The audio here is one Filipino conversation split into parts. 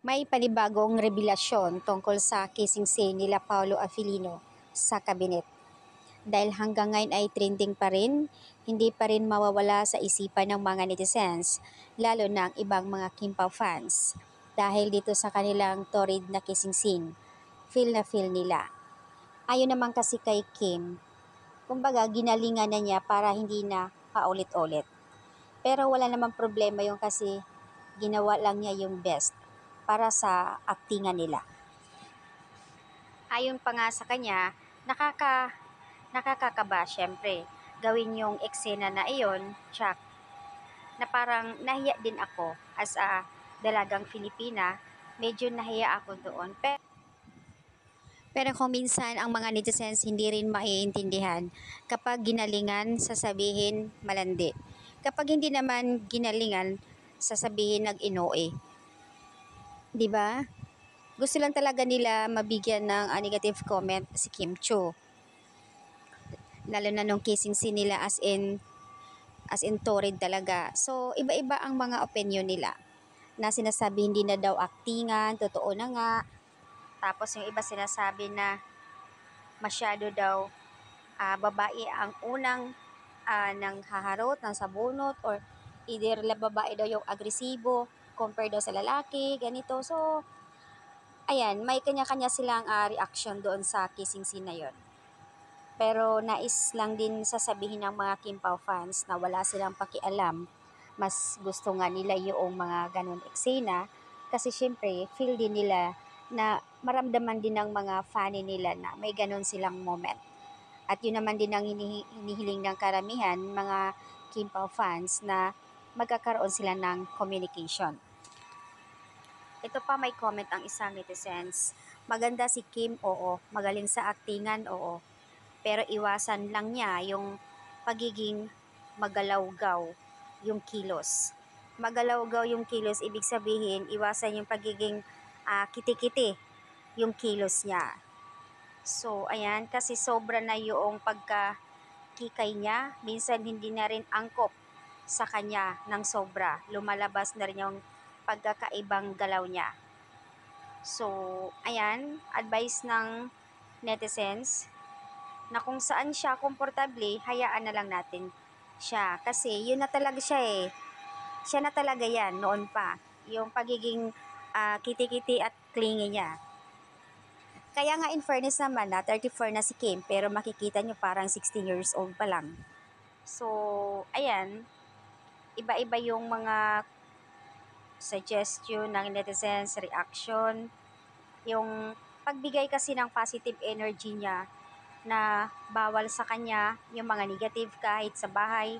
May panibagong revelasyon tungkol sa kissing scene nila Paolo Avellino sa kabinet. Dahil hanggang ngayon ay trending pa rin, hindi pa rin mawawala sa isipan ng mga netizens, lalo na ang ibang mga Kim Pao fans. Dahil dito sa kanilang torrid na kissing scene, feel na feel nila. Ayon naman kasi kay Kim, kumbaga ginalingan na niya para hindi na paulit-ulit. Pero wala namang problema yung kasi ginawa lang niya yung best para sa aktingan nila. Ayon pa nga sa kanya, nakakakaba syempre gawin yung eksena na iyon, tsak, na parang nahiya din ako as a dalagang Filipina, medyo nahiya ako doon. Pero kung minsan ang mga netizens hindi rin maiintindihan, kapag ginalingan, sasabihin malandi. Kapag hindi naman ginalingan, sasabihin nag-inoe. 'Di ba? Gusto lang talaga nila mabigyan ng negative comment si Kim Chiu. Lalo na nung kissing scene nila as in torrid talaga. So, iba-iba ang mga opinion nila. Na sinasabi hindi na daw aktingan, totoo na nga. Tapos yung iba sinasabi na masyado daw babae ang unang nang haharot, nang sabunot, or either babae daw yung agresibo compared daw sa lalaki, ganito. So, ayan, may kanya-kanya silang reaction doon sa kissing scene na yon. Pero nais lang din sasabihin ng mga Kim Pao fans na wala silang pakialam. Mas gusto nga nila yung mga ganun eksena kasi syempre feel din nila na maramdaman din ng mga fan nila na may ganun silang moment. At yun naman din ang hinihiling ng karamihan mga Kim Pao fans na magkakaroon sila ng communication. Ito pa, may comment ang isang netizens. Maganda si Kim, oo. Magaling sa aktingan, oo. Pero iwasan lang niya yung pagiging magalawgaw yung kilos. Magalawgaw yung kilos, ibig sabihin, iwasan yung pagiging kiti-kiti yung kilos niya. So, ayan, kasi sobra na yung pagkakikay niya. Minsan hindi na rin angkop sa kanya ng sobra. Lumalabas na rin yung pagkakaibang galaw niya. So, ayan, advice ng netizens na kung saan siya komportable, hayaan na lang natin siya. Kasi yun na talaga siya eh. Siya na talaga yan noon pa. Yung pagiging kiti-kiti at clingy niya. Kaya nga in fairness naman na 34 na si Kim, pero makikita nyo parang 16 years old pa lang. So, ayan, iba-iba yung mga suggestion ng netizens, reaction, yung pagbigay kasi ng positive energy niya na bawal sa kanya yung mga negative kahit sa bahay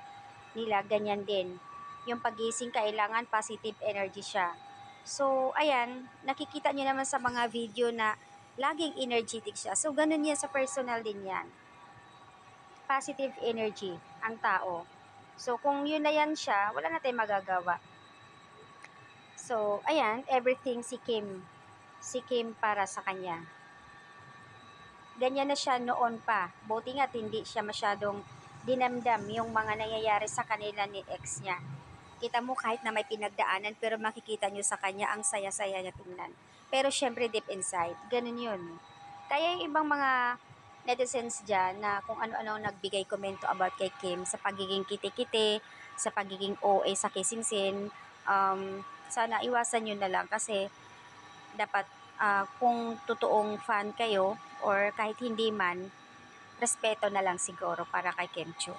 nila, ganyan din. Yung pagising kailangan positive energy siya. So, ayan, nakikita niyo naman sa mga video na laging energetic siya. So, ganun yan sa personal din yan. Positive energy ang tao. So, kung yun na yan siya, wala na tayong magagawa. So, ayan, everything si Kim para sa kanya. Ganyan na siya noon pa. Buti nga hindi siya masyadong dinamdam yung mga nangyayari sa kanila ni ex niya. Kita mo kahit na may pinagdaanan, pero makikita nyo sa kanya ang saya-saya niya tingnan. Pero syempre deep inside, ganun yun. Kaya yung ibang mga netizens dyan na kung ano-ano nagbigay komento about kay Kim sa pagiging kiti-kiti, sa pagiging OA sa kissing scene, sana iwasan nyo na lang kasi dapat kung totoong fan kayo or kahit hindi man, respeto na lang siguro para kay Kim Chiu.